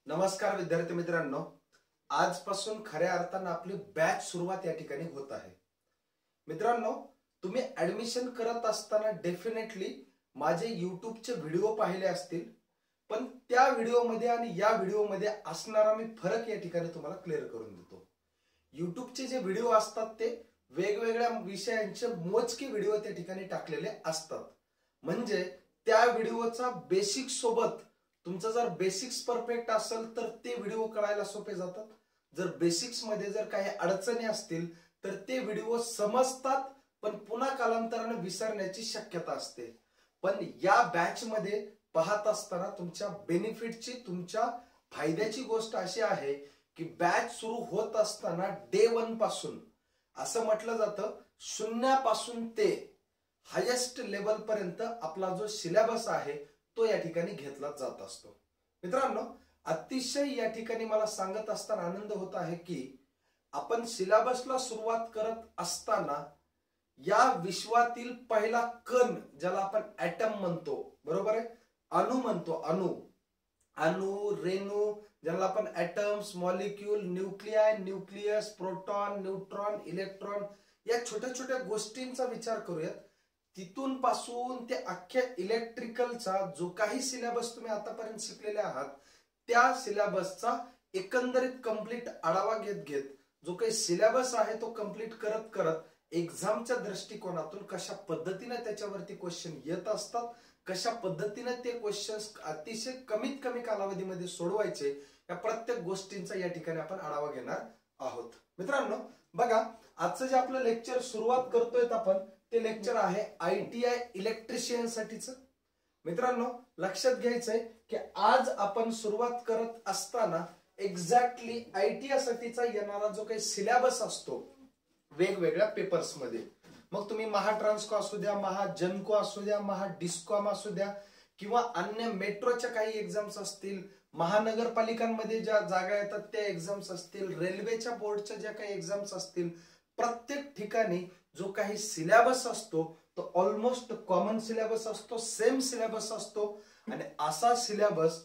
नमस्कार विद्यार्थी मित्रांनो, आजपासून खऱ्या अर्थाने आपली बॅच सुरुवात या ठिकाणी होत आहे। मित्रांनो, तुम्ही ऍडमिशन करत असताना डेफिनेटली माझे यूट्यूबचे व्हिडिओ पाहिले असतील, पण त्या व्हिडिओमध्ये आणि या व्हिडिओमध्ये असणारा मी फरक या ठिकाणी तुम्हाला क्लिअर करून देतो। यूट्यूबचे जे व्हिडिओ असतात ते वेगवेगळ्या विषयांचे मोजके व्हिडिओ त्या ठिकाणी टाकलेले असतात, म्हणजे त्या व्हिडिओचा बेसिक सोबत तुमचा जर बेसिक्स परफेक्ट असेल तर ते व्हिडिओ कळायला सोपे जातात। जर बेसिक्स मध्ये जर काही अडचणी असतील तर ते व्हिडिओ समजतात, पण पुन्हा कालांतराने विसरण्याची शक्यता असते। पण या बॅच मध्ये पाहत असताना तुमच्या बेनिफिटची, तुमच्या फायद्याची गोष्ट अशी आहे की बॅच सुरू होत असताना डे 1 पासून असं म्हटलं जातं, शून्यापासून ते हायेस्ट लेवल पर्यंत आपला जो सिलेबस आहे तो या ठिकाणी घेतला जात असतो। मित्रांनो, अतिशय या ठिकाणी मला सांगत असताना आनंद होत आहे की आपण सिलेबसला सुरुवात करत असताना या विश्वातील पहिला कण, ज्याला आपण ॲटम म्हणतो, बरोबर आहे, अणु म्हणतो, अणु रेणू, ज्याला आपण atoms, molecule, nuclei, nucleus, proton, neutron, electron, या छोट्या छोट्या गोष्टींचा विचार करूयात। तिथून पासून ते अख्ख्या इलेक्ट्रिकलचा जो काही सिलेबस तुम्ही आतापर्यंत शिकलेले आहात त्या सिलेबसचा एकंदरीत कंप्लीट आढावा घेत जो काही सिलेबस आहे तो कंप्लीट करत एक्झामच्या दृष्टिकोनातून कशा पद्धतीने त्याच्यावरती क्वेश्चन येत असतात, कशा पद्धतीने ते क्वेश्चन्स अतिशय कमीत कमी कालावधीमध्ये सोडवायचे, या प्रत्येक गोष्टींचा या ठिकाणी आपण आढावा घेणार आहोत। मित्रांनो बघा, आजचं जे आपलं लेक्चर सुरुवात करतोय आपण ते लेक्चर आहे ITI इलेक्ट्रिशियन साठीच। मित्रांनो लक्षात घ्यायचंय की आज आपण सुरुवात करत असताना एक्झॅक्टली ITI साठीचा येणारा जो काही सिलेबस असतो वेगवेगळ्या पेपर्स मध्ये, मग तुम्ही महाट्रान्सको असू द्या, महाजनको असू द्या, महाडिस्कॉम असू द्या, किंवा अन्य मेट्रोच्या काही एक्झाम्स असतील, महानगरपालिकांमध्ये ज्या जागा येतात त्या एक्झाम्स असतील, रेल्वेच्या बोर्डच्या ज्या काही एक्झाम्स असतील, प्रत्येक ठिकाणी जो काही सिलेबस असतो तो ऑलमोस्ट कॉमन सिलेबस असतो, सेम सिलेबस असतो। आणि असा सिलेबस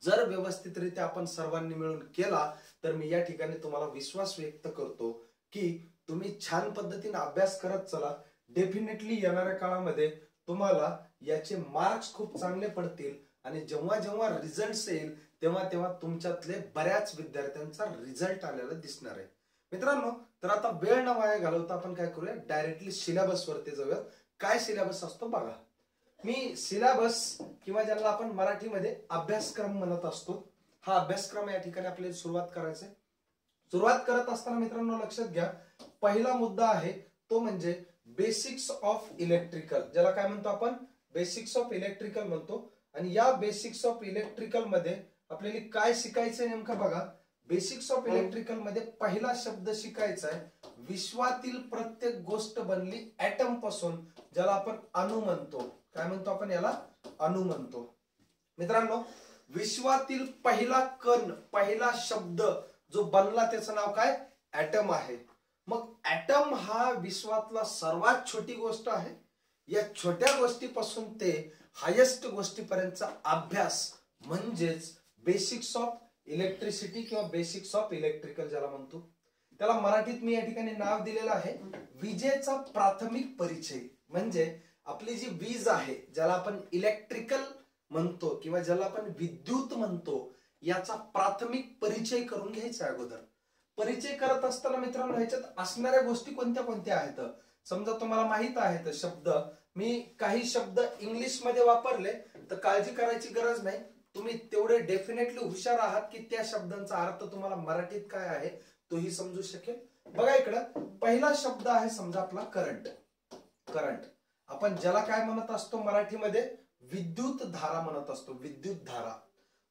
जर व्यवस्थितरित्या आपण सर्वांनी मिळून केला तर मी या ठिकाणी तुम्हाला विश्वास व्यक्त करतो की तुम्ही छान पद्धतीने अभ्यास करत चला। डेफिनेटली येणाऱ्या काळामध्ये तुम्हाला याचे मार्क्स खूप चांगले पडतील आणि जेव्हा जेव्हा रिझल्ट येईल तेव्हा तेव्हा तुमच्यातले बऱ्याच विद्यार्थ्यांचा रिझल्ट आलेला दिसणार आहे। मित्रांनो, तर आता वेळ न वाया घालवता आपण काय करूया, डायरेक्टली सिलेबस वरती जाऊया। काय सिलेबस असतो बघा, मी सिलेबस किंवा ज्याला आपण मराठीमध्ये अभ्यासक्रम म्हणत असतो, हा अभ्यासक्रम या ठिकाणी आपल्याला सुरुवात करायचा आहे। सुरुवात करत असताना मित्रांनो लक्षात घ्या, पहिला मुद्दा आहे तो म्हणजे बेसिक्स ऑफ इलेक्ट्रिकल, ज्याला काय म्हणतो आपण, बेसिक्स ऑफ इलेक्ट्रिकल म्हणतो। आणि या बेसिक्स ऑफ इलेक्ट्रिकल मध्ये आपल्याला काय शिकायचंय नेमकं बघा, बेसिक्स ऑफ इलेक्ट्रिकल मध्ये पहिला शब्द शिकायचा आहे, विश्वातील प्रत्येक गोष्ट बनली ॲटम पासून, ज्याला आपण अणु म्हणतो। काय म्हणतो आपण याला, अणु म्हणतो। मित्रांनो, विश्वातील पहिला कण, पहिला शब्द जो बनला त्याचं नाव काय, ॲटम आहे। मग ॲटम हा विश्वातला सर्वात छोटी गोष्ट आहे। या छोट्या गोष्टीपासून ते हायेस्ट गोष्टीपर्यंतचा अभ्यास म्हणजेच बेसिक्स ऑफ इलेक्ट्रिसिटी किंवा बेसिक्स ऑफ इलेक्ट्रिकल ज्याला म्हणतो, त्याला मराठीत मी या ठिकाणी नाव दिलेलं आहे विजेचा प्राथमिक परिचय। म्हणजे आपली जी वीज आहे, ज्याला आपण इलेक्ट्रिकल म्हणतो किंवा ज्याला आपण विद्युत म्हणतो, याचा प्राथमिक परिचय करून घ्यायचा अगोदर। परिचय करत असताना मित्रांनो ह्याच्यात असणाऱ्या गोष्टी कोणत्या कोणत्या आहेत, समजा तुम्हाला माहित आहेत शब्द, मी काही शब्द इंग्लिश मध्ये वापरले तर काळजी करायची गरज नाही, तुम्ही तेवढे डेफिनेटली हुशार आहात की त्या शब्दांचा अर्थ तुम्हाला मराठीत काय आहे तोही समजू शकेल। बघा इकडं पहिला शब्द आहे समजा आपला करंट। करंट आपण ज्याला काय म्हणत असतो मराठीमध्ये, विद्युत धारा म्हणत असतो, विद्युत धारा।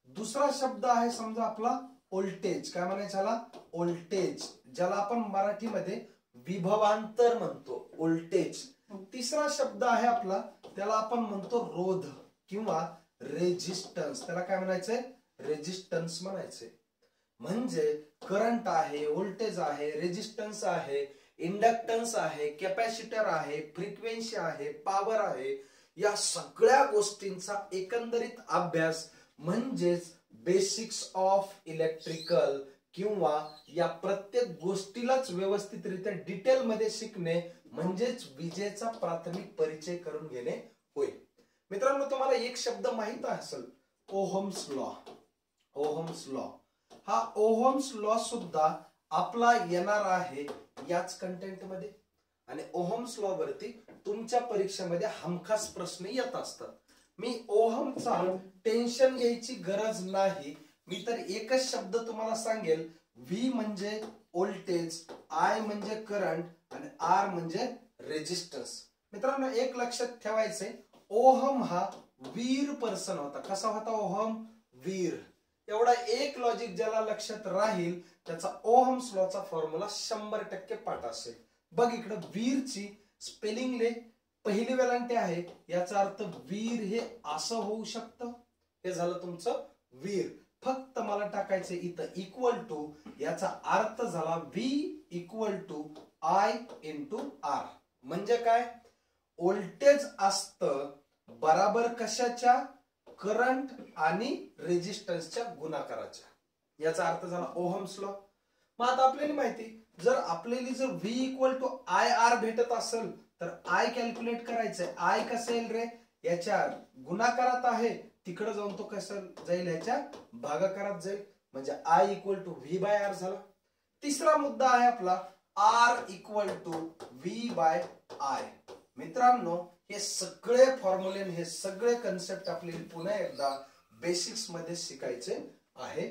दुसरा शब्द आहे समजा आपला व्होल्टेज, काय म्हणायचं याला, व्होल्टेज, ज्याला आपण मराठीमध्ये विभवांतर म्हणतो, व्होल्टेज। तिसरा शब्द आहे आपला, त्याला आपण म्हणतो रोध किंवा रेजिस्टन्स, त्याला काय म्हणायचंय, रेजिस्टन्स म्हणायचंय। म्हणजे करंट आहे, व्होल्टेज आहे, रेजिस्टन्स आहे, इंडक्टन्स आहे, कॅपॅसिटर आहे, फ्रिक्वेन्सी आहे, पॉवर आहे, या सगळ्या गोष्टींचा एकंदरीत अभ्यास म्हणजेच बेसिक्स ऑफ इलेक्ट्रिकल किंवा या प्रत्येक गोष्टीलाच व्यवस्थितरित्या डिटेल मध्ये शिकणे म्हणजेच विजेचा प्राथमिक परिचय करून घेणे होय. मित्रांनो, तुम्हाला एक शब्द माहित असेल, ओहम्स लॉ. ओहम्स लॉ, हा ओहम्स लॉ सुद्धा आपला येणार आहे याच कंटेंट मध्ये. आणि ओहम्स लॉ वरती तुमच्या परीक्षेमध्ये हमखास प्रश्न येत असतात. मी ओहमचा टेन्शन घ्यायची गरज नाही. मी तर एकच शब्द तुम्हाला सांगेल, व्ही म्हणजे व्होल्टेज, आय म्हणजे करंट आणि आर म्हणजे रेजिस्टन्स. मित्रांनो, एक लक्षात ठेवायचंय, ओहम हा वीर पर्सन होता. कसा होता ओहम? वीर. एवढा एक लॉजिक ज्याला लक्षात राहील त्याचा ओहम्स लॉचा फॉर्म्युला 100% पाठ असेल. बघ इकडे वीरची स्पेलिंग ले पहिली वेलांटी आहे, याचा अर्थ वीर हे असं होऊ शकतं. हे झालं तुमचं वीर. फक्त मला टाकायचं इथं इक्वल टू, याचा अर्थ झाला V equal to I into R. म्हणजे काय? व्होल्टेज असतं बराबर कशाच्या? करंट आणि रेजिस्टन्सच्या गुणाकाराच्या. याचा अर्थ झाला ओहम्स लॉ. मग आता आपल्याला माहिती, जर आपल्याला जर V equal to I R भेटत असेल तर आय कॅल्क्युलेट करायचंय. आय कसं येईल रे? याच्या गुणाकारात आहे, तिकडे जाऊन तो कसं जाईल? याच्या भागाकारात जाईल. म्हणजे I equal to V by R झाला. तिसरा मुद्दा आहे आपला R equal to V by I. मित्रांनो, हे सगळे फॉर्म्युले, हे सगळे कन्सेप्ट आपल्याला पुन्हा एकदा बेसिक्स मध्ये शिकायचे आहे.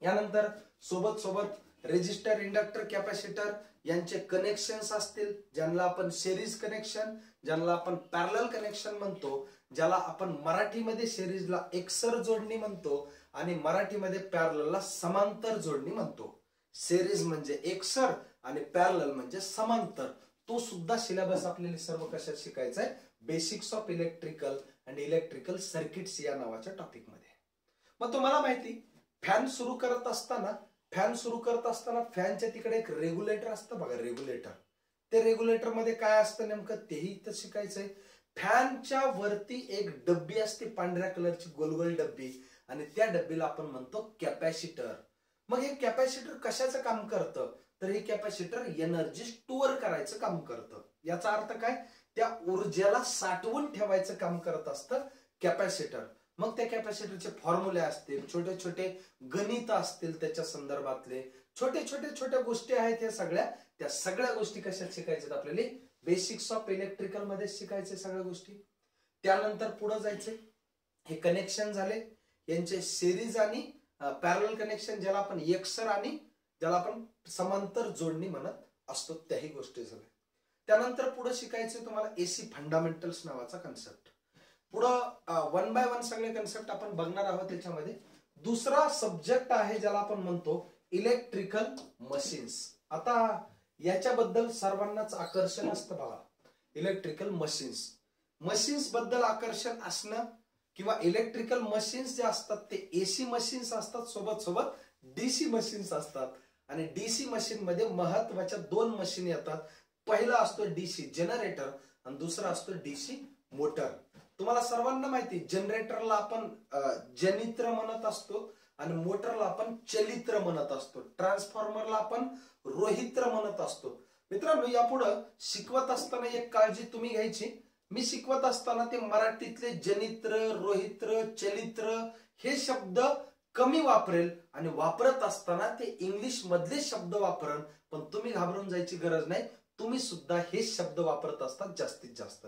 यानंतर सोबत सोबत रेजिस्टर, इंडक्टर, कॅपॅसिटर यांचे कनेक्शन्स असतील, ज्यांना आपण सिरीज कनेक्शन, ज्यांना आपण पॅरलल कनेक्शन म्हणतो, ज्याला आपण मराठीमध्ये सिरीजला एकसर जोडणी म्हणतो आणि मराठीमध्ये पॅरललला समांतर जोडणी म्हणतो. सिरीज म्हणजे एकसर आणि पॅरलल म्हणजे समांतर. तो सुद्धा सिलेबस आपल्याला सर्व कशात शिकायचा आहे? Basics of electrical and electrical circuits या नावाच्या टॉपिक मध्ये. मग तुम्हाला माहिती, फॅन सुरू करत असताना फॅनच्या तिकडे एक रेग्युलेटर असतं बघा, रेग्युलेटर. ते रेग्युलेटर मध्ये काय असतं नेमकं तेही इथं शिकायचंय. फॅनच्या वरती एक डब्बी असते, पांढऱ्या कलरची गोलगोल डब्बी, आणि त्या डब्बीला आपण म्हणतो कॅपॅसिटर. मग हे कॅपॅसिटर कशाचं काम करतं? तर हे कॅपॅसिटर एनर्जी स्टोअर करायचं काम करतं. याचा अर्थ काय? त्या ऊर्जेला साठवून ठेवायचं काम करत असतं कॅपॅसिटर. मग त्या कॅपॅसिटरचे फॉर्म्युले असतील, छोटे छोटे गणित असतील, त्याच्या संदर्भातले छोट्या गोष्टी आहेत. त्या सगळ्या गोष्टी कशात शिकायच्यात आपल्याला? बेसिक्स ऑफ इलेक्ट्रिकल मध्ये शिकायचे सगळ्या गोष्टी. त्यानंतर पुढे जायचे. हे कनेक्शन झाले, यांचे सिरीज आणि पॅरलल कनेक्शन, ज्याला आपण एकसर आणि ज्याला आपण समांतर जोडणी म्हणत असतो, त्याही गोष्टी झाल्या. त्यानंतर पुढे शिकायचे तुम्हाला एसी फंडामेंटल्स नावाचा कन्सेप्ट. पुढं 1 बाय 1 सगळे कन्सेप्ट आपण बघणार आहोत. त्याच्यामध्ये दुसरा सब्जेक्ट आहे ज्याला आपण म्हणतो इलेक्ट्रिकल मशीन्स. आता याच्याबद्दल सर्वांनाच आकर्षण असतं बघा, इलेक्ट्रिकल मशीन्स बद्दल आकर्षण असणं, किंवा इलेक्ट्रिकल मशीन्स जे असतात ते एसी मशीन्स असतात, सोबत सोबत डीसी मशीन्स असतात. आणि डीसी मशीन मध्ये महत्वाच्या 2 मशीन येतात. पहिला असतो डीसी जनरेटर आणि दुसरा असतो डीसी मोटर. तुम्हाला सर्वांना माहिती, जनरेटरला आपण जनित्र म्हणत असतो आणि मोटरला आपण चलित्र म्हणत असतो. ट्रान्सफॉर्मरला आपण रोहित्र म्हणत असतो. मित्रांनो, यापुढं शिकवत असताना एक काळजी तुम्ही घ्यायची. मी शिकवत असताना ते मराठीतले जनित्र, रोहित्र, चलित्र हे शब्द कमी वापरेल आणि वापरत असताना ते इंग्लिश मधले शब्द वापरेल. पण तुम्ही घाबरून जायची गरज नाही, तुम्ही सुद्धा हे शब्द वापरत असतात जास्तीत जास्त.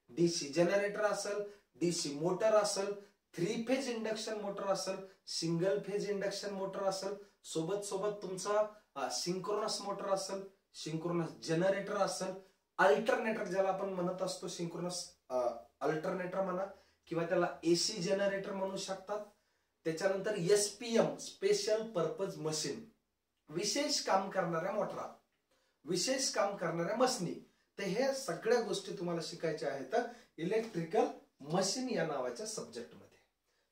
डीसी जनरेटर असेल, डीसी मोटर असेल, 3 फेज इंडक्शन मोटर असेल, सिंगल फेज इंडक्शन मोटर असेल, सोबत सोबत तुमचा सिंक्रोनस मोटर असेल, सिंक्रोनस जनरेटर असेल, अल्टरनेटर ज्याला आपण म्हणत असतो, सिंक्रोनस अल्टरनेटर म्हणा किंवा त्याला एसी जनरेटर म्हणू शकतात. त्याच्यानंतर एसपीएम स्पेशल पर्पज मशीन, विशेष काम करणाऱ्या मोटरा, विशेष काम करणाऱ्या मशीनी. तर हे सगळ्या गोष्टी तुम्हाला शिकायच्या आहेत इलेक्ट्रिकल मशीन या नावाच्या सब्जेक्ट मध्ये.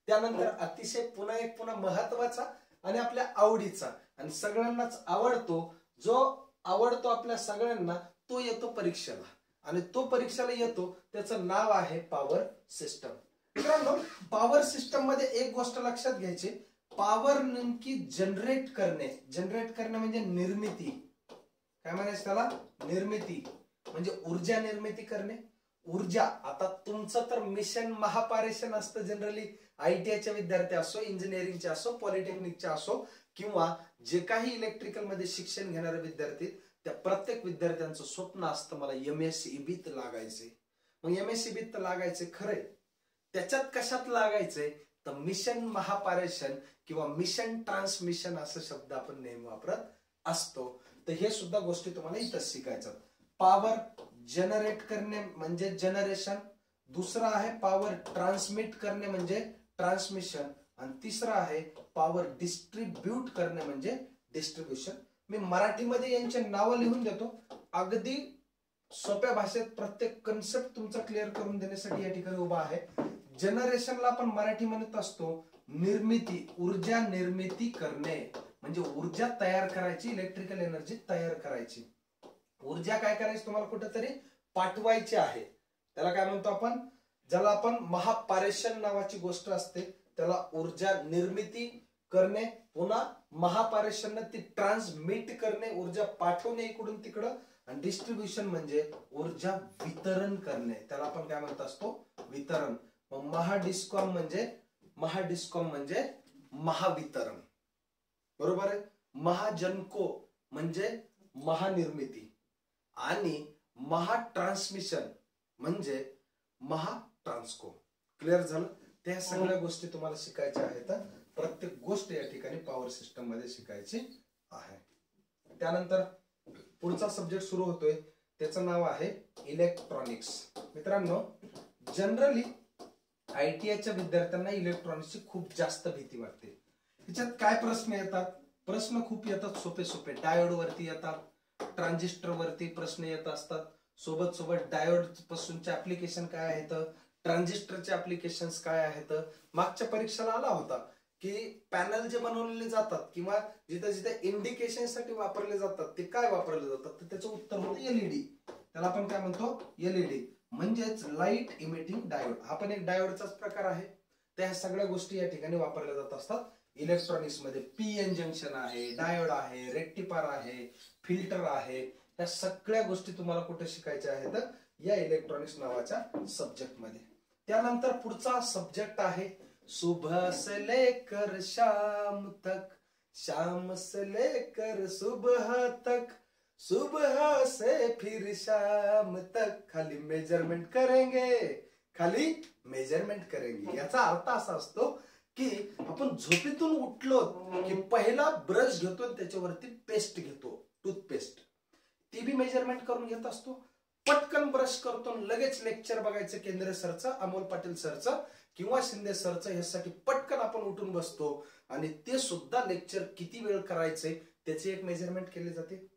त्यानंतर अतिशय पुन्हा महत्वाचा आणि आपल्या आवडीचा आणि सगळ्यांनाच आवडतो, जो आवडतो आपल्या सगळ्यांना, तो येतो परीक्षेला. आणि तो परीक्षेला येतो त्याचं नाव आहे पॉवर सिस्टम. मित्रांनो, पॉवर सिस्टम मध्ये एक गोष्ट लक्षात घ्यायची, पॉवर नेमकी जनरेट करणे म्हणजे निर्मिती. काय म्हणायचं त्याला? निर्मिती म्हणजे ऊर्जा निर्मिती करणे. ऊर्जा, आता तुमचं तर मिशन महापारेषण असतं जनरली, ITIच्या विद्यार्थी असो, इंजिनिअरिंगचे असो, पॉलिटेक्निकचे असो, किंवा जे काही इलेक्ट्रिकल मध्ये शिक्षण घेणारे विद्यार्थी, त्या प्रत्येक विद्यार्थ्यांचं स्वप्न असतं मला MSEBीत लागायचे. मग MSEBीत तर लागायचे खरे, त्याच्यात कशात लागायचंय तर मिशन महापारेषण किंवा मिशन ट्रान्समिशन असं शब्द आपण नेहमी वापरत असतो. तर हे सुद्धा गोष्टी तुम्हाला इथं शिकायचं. पॉवर जनरेट करणे म्हणजे जनरेशन, दुसरा आहे पॉवर ट्रान्समिट करणे म्हणजे ट्रान्समिशन, आणि तिसरा आहे पॉवर डिस्ट्रीब्यूट करणे म्हणजे डिस्ट्रीब्युशन. मी मराठीमध्ये यांचे नाव लिहून देतो, अगदी सोप्या भाषेत प्रत्येक कन्सेप्ट तुमचा क्लिअर करून देण्यासाठी या ठिकाणी उभा आहे. जनरेशनला आपण मराठी म्हणत असतो निर्मिती, ऊर्जा निर्मिती करणे म्हणजे ऊर्जा तयार करायची, इलेक्ट्रिकल एनर्जी तयार करायची. ऊर्जा काय करायची तुम्हाला कुठेतरी पाठवायची आहे, त्याला काय म्हणतो आपण, ज्याला आपण महापारेषण नावाची गोष्ट असते त्याला ऊर्जा निर्मिती करणे, पुन्हा महापारेषण ती ट्रान्समिट करणे, ऊर्जा पाठवणे इकडून तिकडं, आणि डिस्ट्रीब्युशन म्हणजे ऊर्जा वितरण करणे, त्याला आपण काय म्हणत असतो, वितरण. मग महाडिस्कॉम म्हणजे महावितरण, बरोबर आहे. महाजनको म्हणजे महानिर्मिती, आणि महाट्रान्समिशन म्हणजे महाट्रान्सको. क्लिअर झालं? त्या सगळ्या गोष्टी तुम्हाला शिकायच्या आहेत. प्रत्येक गोष्ट या ठिकाणी पॉवर सिस्टम मध्ये शिकायची आहे. त्यानंतर पुढचा सब्जेक्ट सुरू होतोय, त्याचं नाव आहे इलेक्ट्रॉनिक्स. मित्रांनो, जनरली ITIच्या विद्यार्थ्यांना इलेक्ट्रॉनिक्सची खूप जास्त भीती वाटते. त्याच्यात काय प्रश्न येतात? प्रश्न खूप येतात सोपे सोपे. डायोड वरती येतात, ट्रान्झिस्टर वरती प्रश्न येत असतात, सोबत डायोड पासूनचे ऍप्लिकेशन काय आहेत, ट्रान्झिस्टरचे ऍप्लिकेशन्स काय आहेत. मागच्या परीक्षेला आला होता की पॅनल जे बनवलेले जातात किंवा जिथे जिथे इंडिकेशन साठी वापरले जातात ते काय वापरले जातात, तर त्याचं उत्तर होतं LED. त्याला आपण काय म्हणतो, LED म्हणजेच लाईट इमिटिंग डायोड. हा पण एक डायोडचाच प्रकार आहे. त्या सगळ्या गोष्टी या ठिकाणी वापरल्या जात असतात इलेक्ट्रॉनिक्स मध्ये. PN जंक्शन आहे, डायोड आहे, रेक्टिफायर आहे, फिल्टर आहे, या सगळ्या गोष्टी तुम्हाला कुठे शिकायच्या आहेत, या इलेक्ट्रॉनिक्स नावाच्या सब्जेक्ट मध्ये. त्यानंतर पुढचा सब्जेक्ट आहे सुबह से लेकर शाम तक, शाम से लेकर सुबह तक, सुबह से फिर शाम तक खाली मेजरमेंट करेंगे. याचा अर्थ असा असतो की आपण झोपेतून उठलो की पहिला ब्रश घेतो आणि त्याच्यावरती पेस्ट घेतो, टूथपेस्ट, ती बी मेजरमेंट करून घेत असतो. पटकन ब्रश करतो, लगेच लेक्चर बघायचं केंद्रे सरचं, अमोल पाटील सरचं किंवा शिंदे सरचं, यासाठी पटकन आपण उठून बसतो, आणि ते सुद्धा लेक्चर किती वेळ करायचंय त्याची एक मेजरमेंट केली जाते.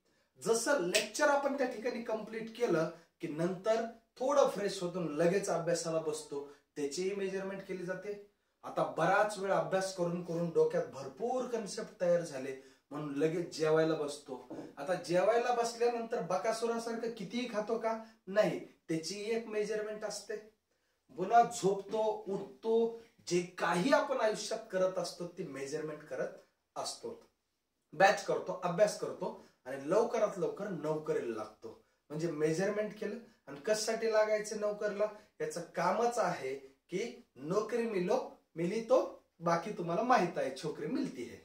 जसं लेक्चर आपण त्या ठिकाणी कंप्लीट केलं की नंतर थोडं फ्रेश होतो, लगेच अभ्यासाला बसतो, त्याचीही मेजरमेंट केली जाते. आता बराच वेळ अभ्यास करून करून डोक्यात भरपूर कन्सेप्ट तयार झाले म्हणून लगेच जेवायला बसतो. आता जेवायला बसल्यानंतर बकासुरासारखं कितीही खातो का? नाही, त्याची एक मेजरमेंट असते. पुन्हा झोपतो, उठतो, जे काही आपण आयुष्यात करत असतो ती मेजरमेंट करत असतो. बॅच करतो, अभ्यास करतो, आणि लवकरात लवकर नोकरीला लागतो. म्हणजे मेजरमेंट केलं, आणि कशासाठी लागायचं नोकरीला, याचं कामच आहे की नोकरी मिली तो बाकी तुम्हाला माहित आहे, छोकरी मिळती है.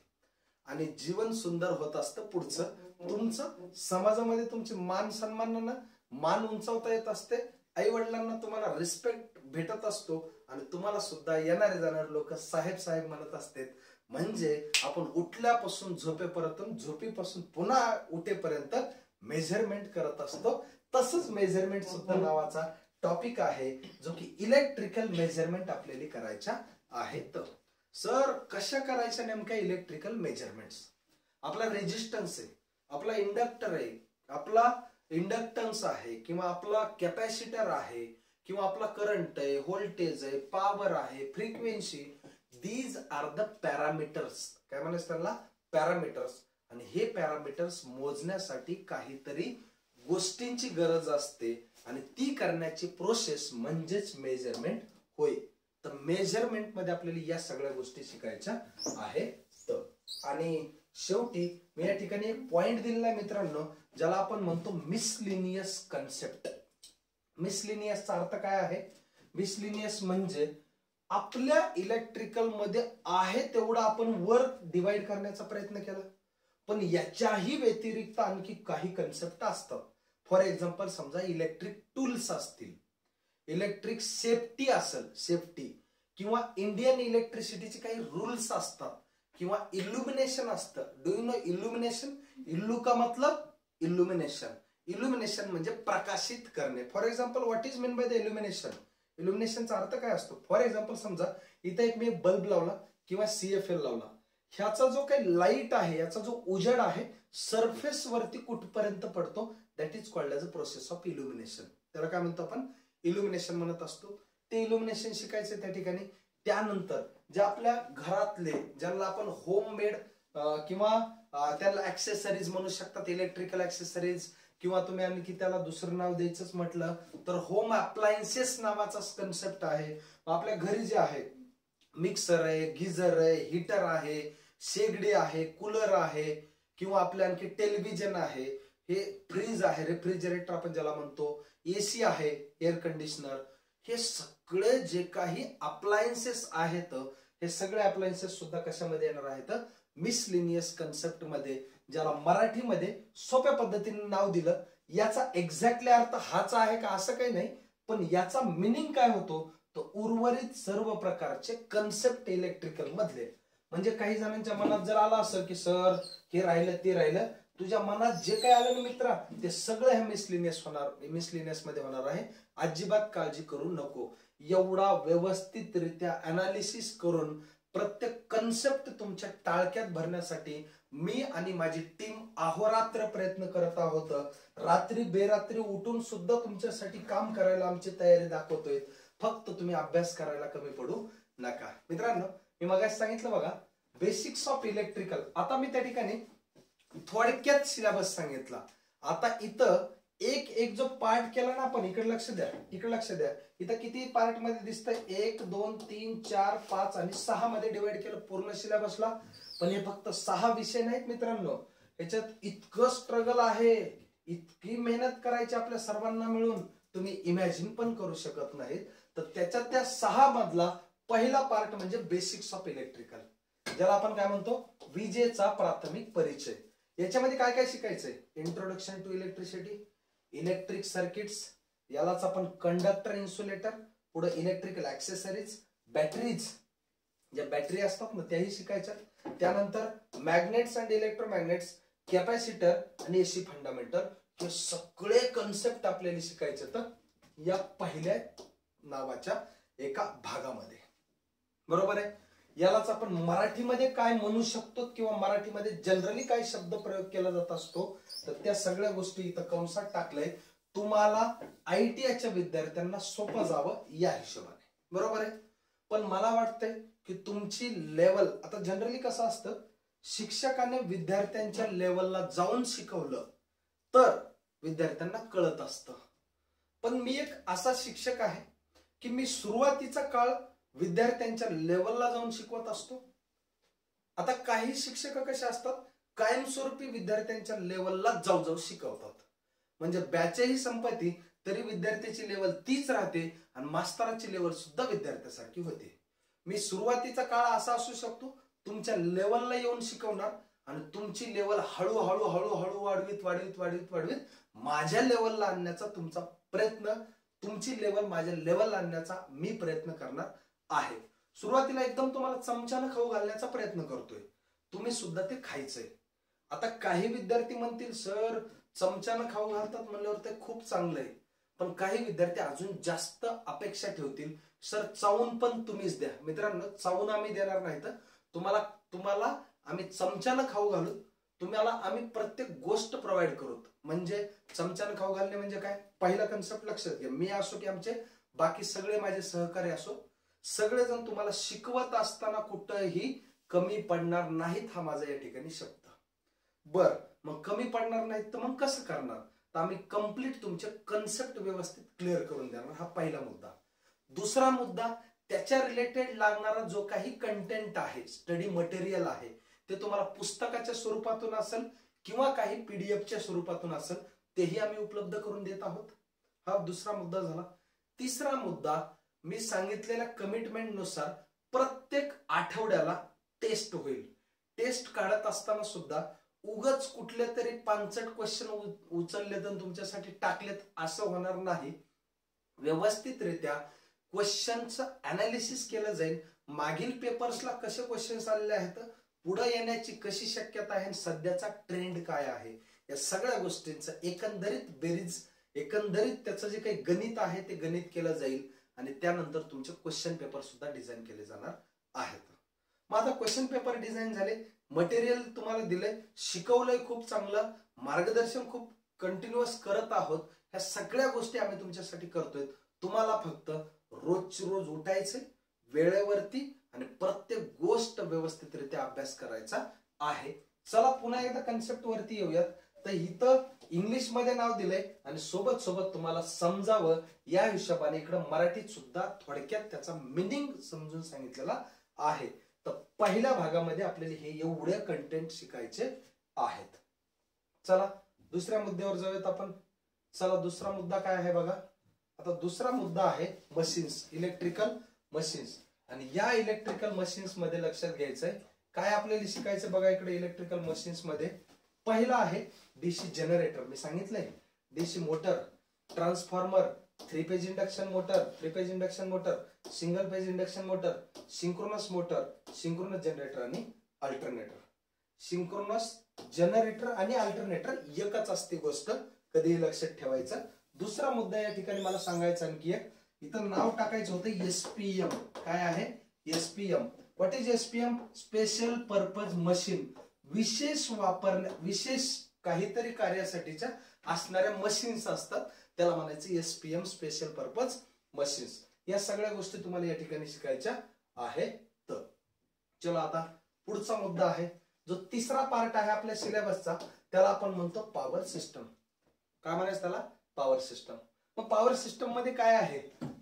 आणि जीवन सुंदर होत असतं पुढचं. तुमचं समाजामध्ये तुमची मान सन्मानानं मान उंचावता येत असते, आई वडिलांना तुम्हाला रिस्पेक्ट भेटत असतो, आणि तुम्हाला सुद्धा येणारे जाणारे लोक साहेब साहेब म्हणत असतात. म्हणजे आपण उठल्यापासून झोपेपर्यंत, झोपेपासून पुन्हा उठेपर्यंत मेजरमेंट करत असतो. तसंच मेजरमेंट सुद्धा नावाचा टॉपिक आहे जो की इलेक्ट्रिकल मेजरमेंट आपल्याला करायच्या आहेत. सर कशा करायच्या नेमक्या इलेक्ट्रिकल मेजरमेंट्स? आपला रेजिस्टन्स आहे, आपला इंडक्टर आहे, आपला इंडक्टन्स आहे, किंवा आपला कॅपॅसिटर आहे, किंवा आपला करंट आहे, व्होल्टेज आहे, पॉवर आहे, frequency. These are the parameters. काय म्हणायचं त्याला? पॅरामीटर्स. आणि हे पॅरामीटर्स मोजण्यासाठी काहीतरी गोष्टींची गरज असते, आणि ती करण्याची प्रोसेस म्हणजेच मेजरमेंट होय. तर मेजरमेंट मध्ये आपल्याला या सगळ्या गोष्टी शिकायच्या आहेत. आणि शेवटी मी या ठिकाणी एक पॉइंट दिलेला आहे मित्रांनो, ज्याला आपण म्हणतो मिसलिनियस कन्सेप्ट. मिसलिनियसचा अर्थ काय आहे? मिसलिनियस म्हणजे आपल्या इलेक्ट्रिकल मध्ये आहे तेवढं आपण वर्क डिवाइड करण्याचा प्रयत्न केला, पण याच्याही व्यतिरिक्त आणखी काही कन्सेप्ट असतात. फॉर एक्झाम्पल समजा इलेक्ट्रिक टूल्स असतील, इलेक्ट्रिक सेफ्टी असेल, सेफ्टी किंवा इंडियन इलेक्ट्रिसिटीचे काही रूल्स असतात, किंवा इल्युमिनेशन असतं. Do you know illumination? इल्लू का मतलब इल्युमिनेशन. इल्युमिनेशन म्हणजे प्रकाशित करणे. For example what is mean by the illumination? इल्युमिनेशनचा अर्थ काय असतो? फॉर एक्झाम्पल समजा इथे एक मी बल्ब लावला किंवा CFL लावला, ह्याचा जो काही लाईट आहे, याचा जो उजेड आहे, सरफेस वरती कुठपर्यंत पडतो, that is called as a process of illumination. त्याला काय म्हणतो आपण? इल्युमिनेशन म्हणत असतो. ते इल्युमिनेशन शिकायचं त्या ठिकाणी. त्यानंतर जे आपल्या घरातले, ज्यांना आपण होममेड किंवा त्याला ऍक्सेसरीज म्हणू शकतात, इलेक्ट्रिकल ऍक्सेसरीज, किंवा तुम्ही आणखी त्याला दुसरं नाव द्यायचंच म्हटलं तर होम अप्लायन्सेस नावाचा कन्सेप्ट आहे. आपल्या घरी जे आहे, मिक्सर आहे, गिझर आहे, हीटर आहे, शेगडी आहे, कूलर आहे, किंवा आपल्या आणखी टेलिव्हिजन आहे, हे फ्रीज आहे, रेफ्रिजरेटर आपण ज्याला म्हणतो, AC आहे, एअर कंडिशनर, हे सगळे जे काही अप्लायन्सेस आहेत, हे सगळे अप्लायन्सेस सुद्धा कशामध्ये येणार आहेत? मिसलिनियस कन्सेप्ट मध्ये, ज्याला मराठीमध्ये सोप्या पद्धतीने नाव दिलं. याचा एक्झॅक्टली अर्थ हाच आहे का असं काही नाही, पण याचा मिनिंग काय होतो? तर उर्वरित सर्व प्रकारचे कन्सेप्ट इलेक्ट्रिकल मधले. म्हणजे काही जणांच्या मनात जर आलं असं की सर हे राहिलं ते राहिलं, तुझ्या मनात जे काही आलं ना मित्रा, ते सगळं हे मिसलिनियस होणार, मिसलिनियस मध्ये होणार आहे. अजिबात काळजी करू नको. एवढा व्यवस्थितरित्या अनालिसिस करून प्रत्येक कन्सेप्ट तुमच्या टाळक्यात भरण्यासाठी मी आणि माझी टीम अहोरात्र प्रयत्न करत आहोत. रात्री बेरात्री उठून सुद्धा तुमच्यासाठी काम करायला आमची तयारी दाखवतोय. फक्त तुम्ही अभ्यास करायला कमी पडू नका. मित्रांनो, मी मगाशी सांगितलं बघा, बेसिक्स ऑफ इलेक्ट्रिकल. आता मी त्या ठिकाणी थोडक्यात सिलेबस सांगितला. आता इथं एक एक जो पार्ट केला ना आपण, इकडे लक्ष द्या, इकडे लक्ष द्या. इथं किती पार्ट मध्ये दिसतंय? 1 2 3 4 5 आणि 6 मध्ये डिवाइड केलं पूर्ण सिलेबसला. पण हे फक्त 6 विषय नाहीत मित्रांनो, याच्यात इतकं स्ट्रगल आहे, इतकी मेहनत करायची आपल्या सर्वांना मिळून, तुम्ही इमॅजिन पण करू शकत नाहीत. तर त्याच्यात त्या 6 मधला पहिला पार्ट म्हणजे बेसिक्स ऑफ इलेक्ट्रिकल, ज्याला आपण काय म्हणतो? विजेचा प्राथमिक परिचय. याच्यामध्ये काय काय शिकायचंय? Introduction to electricity, electric circuits, यालाच आपण कंडक्टर, इन्सुलेटर, पुढे इलेक्ट्रिकल ऍक्सेसरीज, बॅटरीज, ज्या बॅटरी असतात ना त्याही शिकायच्या. त्यानंतर मॅग्नेट्स अँड इलेक्ट्रोमॅग्नेट्स, कॅपॅसिटर आणि AC फंडामेंटल, हे सगळे कन्सेप्ट आपल्याला शिकायचे तर या पहिल्या नावाच्या एका भागामध्ये. बरोबर आहे. यालाच आपण मराठीमध्ये काय म्हणू शकतो किंवा मराठीमध्ये जनरली काय शब्द प्रयोग केला जात असतो, तर त्या सगळ्या गोष्टी इथं कंसात टाकलंय. तुम्हाला ITIच्या विद्यार्थ्यांना सोपं जावं या हिशोबाने. बरोबर आहे. पण मला वाटतंय की तुमची लेवल, आता जनरली कसं असतं, शिक्षकाने विद्यार्थ्यांच्या लेवलला जाऊन शिकवलं तर विद्यार्थ्यांना कळत असतं. पण मी एक असा शिक्षक आहे की मी सुरुवातीचा काळ विद्यार्थ्यांच्या लेवलला जाऊन शिकवत असतो. आता काही शिक्षक कसे असतात, कायमस्वरूपी विद्यार्थ्यांच्या लेवलला जाऊ जाऊ शिकवतात. म्हणजे बॅचही संपत्ती तरी विद्यार्थ्याची लेवल तीच राहते आणि मास्तराची लेवल सुद्धा विद्यार्थ्यासारखी होते. मी सुरुवातीचा काळ असा असू शकतो, तुमच्या लेवलला येऊन शिकवणार आणि तुमची लेवल हळूहळू हळूहळू वाढवीत वाढवीत वाढवीत वाढवीत माझ्या लेवलला आणण्याचा तुमचा प्रयत्न, तुमची लेवल माझ्या लेवलला आणण्याचा मी प्रयत्न करणार आहे. सुरुवातीला एकदम तुम्हाला चमच्यानं खाऊ घालण्याचा प्रयत्न करतोय, तुम्ही सुद्धा ते खायचंय. आता काही विद्यार्थी म्हणतील सर चमच्यानं खाऊ घालतात म्हणल्यावर ते खूप चांगलं आहे, पण काही विद्यार्थी अजून जास्त अपेक्षा ठेवतील, सर चावून पण तुम्हीच द्या. मित्रांनो, चावून आम्ही देणार नाही, तर तुम्हाला आम्ही चमच्यानं खाऊ घालू, तुम्हाला आम्ही प्रत्येक गोष्ट प्रोव्हाइड करू. म्हणजे चमच्यानं खाऊ घालणे म्हणजे काय? पहिला कन्सेप्ट लक्षात घ्या. मी असो की आमचे बाकी सगळे माझे सहकारी असो, सगळेजण तुम्हाला शिकवत असताना कुठेही कमी पडणार नाहीत, हा माझा या ठिकाणी शब्द. बर, मग कमी पडणार नाहीत तर मग कसं करणार? तर आम्ही कंप्लीट तुमचे कन्सेप्ट व्यवस्थित क्लिअर करून देणार, हा पहिला मुद्दा. दुसरा मुद्दा, त्याच्या रिलेटेड लागणारा जो काही कंटेंट आहे, स्टडी मटेरियल आहे, ते तुम्हाला पुस्तकाच्या स्वरूपातून असेल किंवा काही पीडीएफच्या स्वरूपातून असेल, तेही आम्ही उपलब्ध करून देत आहोत. हा दुसरा मुद्दा झाला. तिसरा मुद्दा, मी सांगितलेल्या कमिटमेंट नुसार प्रत्येक आठवड्याला टेस्ट होईल. टेस्ट काढत असताना सुद्धा उगच कुठले तरी पांचट क्वेश्चन उचलले तर तुमच्यासाठी टाकलेत असं होणार नाही. व्यवस्थितरित्या क्वेश्चनचं अनालिसिस केलं जाईल. मागील पेपर्सला कसे क्वेश्चन्स आलेले आहेत, पुढे येण्याची कशी शक्यता आहे, सध्याचा ट्रेंड काय आहे, या सगळ्या गोष्टींचं एकंदरीत बेरीज, एकंदरीत त्याचं जे काही गणित आहे ते गणित केलं जाईल आणि त्यानंतर तुमचे क्वेश्चन पेपर सुद्धा डिझाईन केले जाणार आहेत. मग आता क्वेश्चन पेपर डिझाईन झाले, मटेरियल तुम्हाला दिलंय, शिकवलंय खूप चांगलं, मार्गदर्शन खूप कंटिन्युअस करत आहोत. ह्या सगळ्या गोष्टी आम्ही तुमच्यासाठी करतोय. तुम्हाला फक्त रोज उठायचे वेळेवरती आणि प्रत्येक गोष्ट व्यवस्थितरित्या अभ्यास करायचा आहे. चला पुन्हा एकदा कन्सेप्ट वरती येऊयात. तर इथं इंग्लिश मध्ये नाव दिलंय आणि सोबत सोबत तुम्हाला समजावं या हिशोबाने इकडे मराठीत सुद्धा थोडक्यात त्याचा मिनिंग समजून सांगितलेला आहे. तर पहिल्या भागामध्ये आपल्याला हे एवढे कंटेंट शिकायचे आहेत. चला दुसऱ्या मुद्द्यावर जाऊयात आपण. चला दुसरा मुद्दा काय आहे बघा. आता दुसरा मुद्दा आहे मशीन्स, इलेक्ट्रिकल मशीन्स. आणि या इलेक्ट्रिकल मशीन्स मध्ये लक्षात घ्यायचंय काय आपल्याला शिकायचं बघा. इकडे इलेक्ट्रिकल मशीन्स मध्ये पहिला आहे डीसी जनरेटर. मी सांगितलंय DC motor, transformer, 3 phase induction motor, 3 phase induction motor, single phase induction motor, synchronous motor, synchronous generator आणि अल्टरनेटर. सिंक्रोनस जनरेटर आणि अल्टरनेटर एकच असते गोष्ट, कधीही लक्षात ठेवायचं. दुसरा मुद्दा या ठिकाणी मला सांगायचा आणखी एक, इथं नाव टाकायचं होतं एसपीएम. काय आहे SPM? What is SPM? Special purpose machine. विशेष काहीतरी कार्यासाठीच्या असणाऱ्या मशीन्स असतात, त्याला म्हणायचं एसपीएम, स्पेशल पर्पज मशीन्स. या सगळ्या गोष्टी तुम्हाला या ठिकाणी शिकायच्या आहेत. चलो आता पुढचा मुद्दा आहे जो तिसरा पार्ट आहे आपल्या सिलेबसचा, त्याला आपण म्हणतो पॉवर सिस्टम. काय म्हणायचं त्याला? Power system. मग पॉवर सिस्टम मध्ये काय आहे?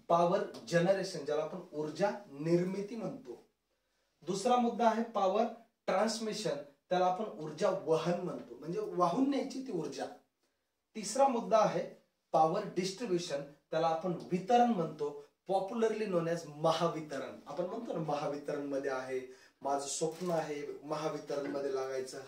पॉवर जनरेशन, ज्याला आपण ऊर्जा निर्मिती म्हणतो. दुसरा मुद्दा आहे पॉवर ट्रान्समिशन, त्याला आपण ऊर्जा वहन म्हणतो, म्हणजे वाहून न्यायची ती ऊर्जा. तिसरा मुद्दा आहे पॉवर डिस्ट्रीब्युशन, त्याला आपण वितरण म्हणतो, पॉप्युलरली नोन एज महावितरण. आपण म्हणतो ना महावितरण मध्ये आहे, माझं स्वप्न आहे महावितरण मध्ये लागायचं,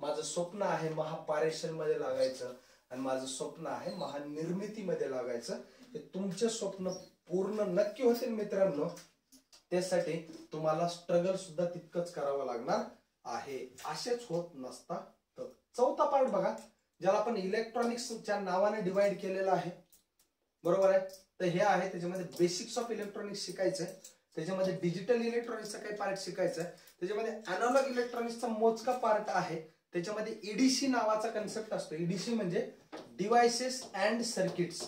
माझं स्वप्न आहे महापारेषण मध्ये लागायचं, आणि माझं स्वप्न आहे महानिर्मिती मध्ये लागायचं. हे तुमचे स्वप्न पूर्ण नक्की होतील मित्रांनो, त्यासाठी तुम्हाला स्ट्रगल सुद्धा तितकंच करावं लागणार आहे. असेच होत नसतात. चौथा पार्ट बघा, ज्याला आपण इलेक्ट्रॉनिक्सच्या नावाने डिवाइड केलेला आहे, बरोबर आहे. तर हे आहे त्याच्यामध्ये बेसिक्स ऑफ इलेक्ट्रॉनिक्स शिकायचंय, त्याच्यामध्ये डिजिटल इलेक्ट्रॉनिक्सचा काही पार्ट शिकायचा आहे, त्याच्यामध्ये अॅनालॉग इलेक्ट्रॉनिक्सचा मोजका पार्ट आहे, त्याच्यामध्ये ईडीसी नावाचा कन्सेप्ट असतो. ईडीसी म्हणजे devices and circuits,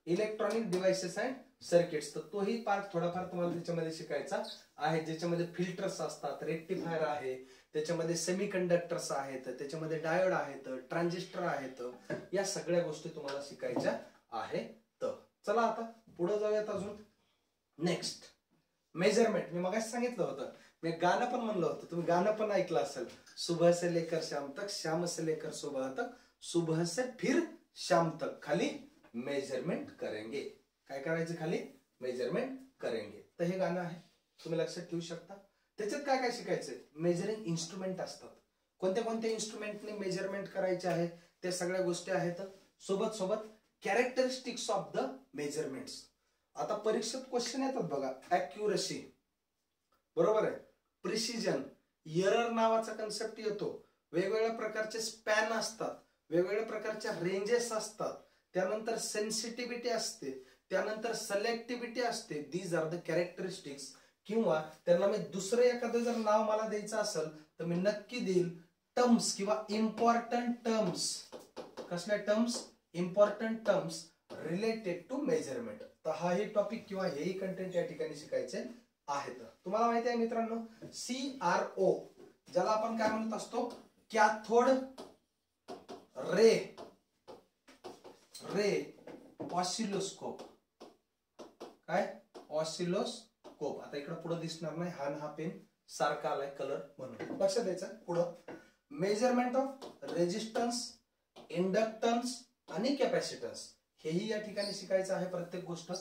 electronic devices and circuits. तर तोही पार्ट थोडाफार तुम्हाला त्याच्यामध्ये शिकायचा आहे, ज्याच्यामध्ये फिल्टर्स असतात, रेक्टिफायर आहे, त्याच्यामध्ये सेमीकंडक्टर्स आहेत, त्याच्यामध्ये डायोड आहेत, ट्रान्झिस्टर आहेत. या सगळ्या गोष्टी तुम्हाला शिकायच्या आहेत. चला आता पुढे जाऊयात अजून. Next measurement. मी मगाशी सांगितलं होतं, मी गाणं पण म्हणलं होतं, तुम्ही गाणं पण ऐकलं असेल, सुबह से लेकर शाम तक, शाम से लेकर सुबह तक, सुबह से फिर शाम तक, खाली मेजरमेंट करेंगे. काय करायचं? खाली मेजरमेंट करेंगे. तर हे गाणं आहे, तुम्ही लक्षात ठेवू शकता. त्याच्यात काय काय शिकायचंय? मेजरिंग इन्स्ट्रुमेंट असतात, कोणत्या कोणत्या इन्स्ट्रुमेंटने मेजरमेंट करायचे आहे त्या सगळ्या गोष्टी आहेत. सोबत सोबत कॅरेक्टरिस्टिक्स ऑफ द मेजरमेंट्स. आता परीक्षेत क्वेश्चन येतात बघा, ॲक्युरसी, बरोबर आहे, प्रिसिजन, एरर नावाचा कन्सेप्ट येतो, वेगवेगळ्या प्रकारचे स्पॅन असतात, वेगवेगळ्या प्रकारच्या रेंजेस असतात, त्यानंतर सेन्सिटिव्हिटी असते, त्यानंतर सिलेक्टिव्हिटी असते. These are the characteristics. किंवा त्यांना मी दुसरं एखादं जर नाव मला द्यायचं असेल तर मी नक्की देईल टर्म्स किंवा इम्पॉर्टंट टर्म्स. कसल्या terms? Important terms related to measurement. तर हाही टॉपिक किंवा हेही कंटेंट या ठिकाणी शिकायचे आहेत. तुम्हाला माहिती आहे मित्रांनो, CRO ज्याला आपण काय म्हणत असतो? Cathode ray oscilloscope. काय? ऑसिलोस्कोप. कोप. आता इकडे पुढे दिसणार नाही, हा पेन सारखा आलाय कलर म्हणून लक्षात द्यायचं. पुढं मेजरमेंट ऑफ रेजिस्टन्स, इंडक्टन्स आणि कॅपॅसिटन्स हेही या ठिकाणी शिकायचं आहे प्रत्येक गोष्ट.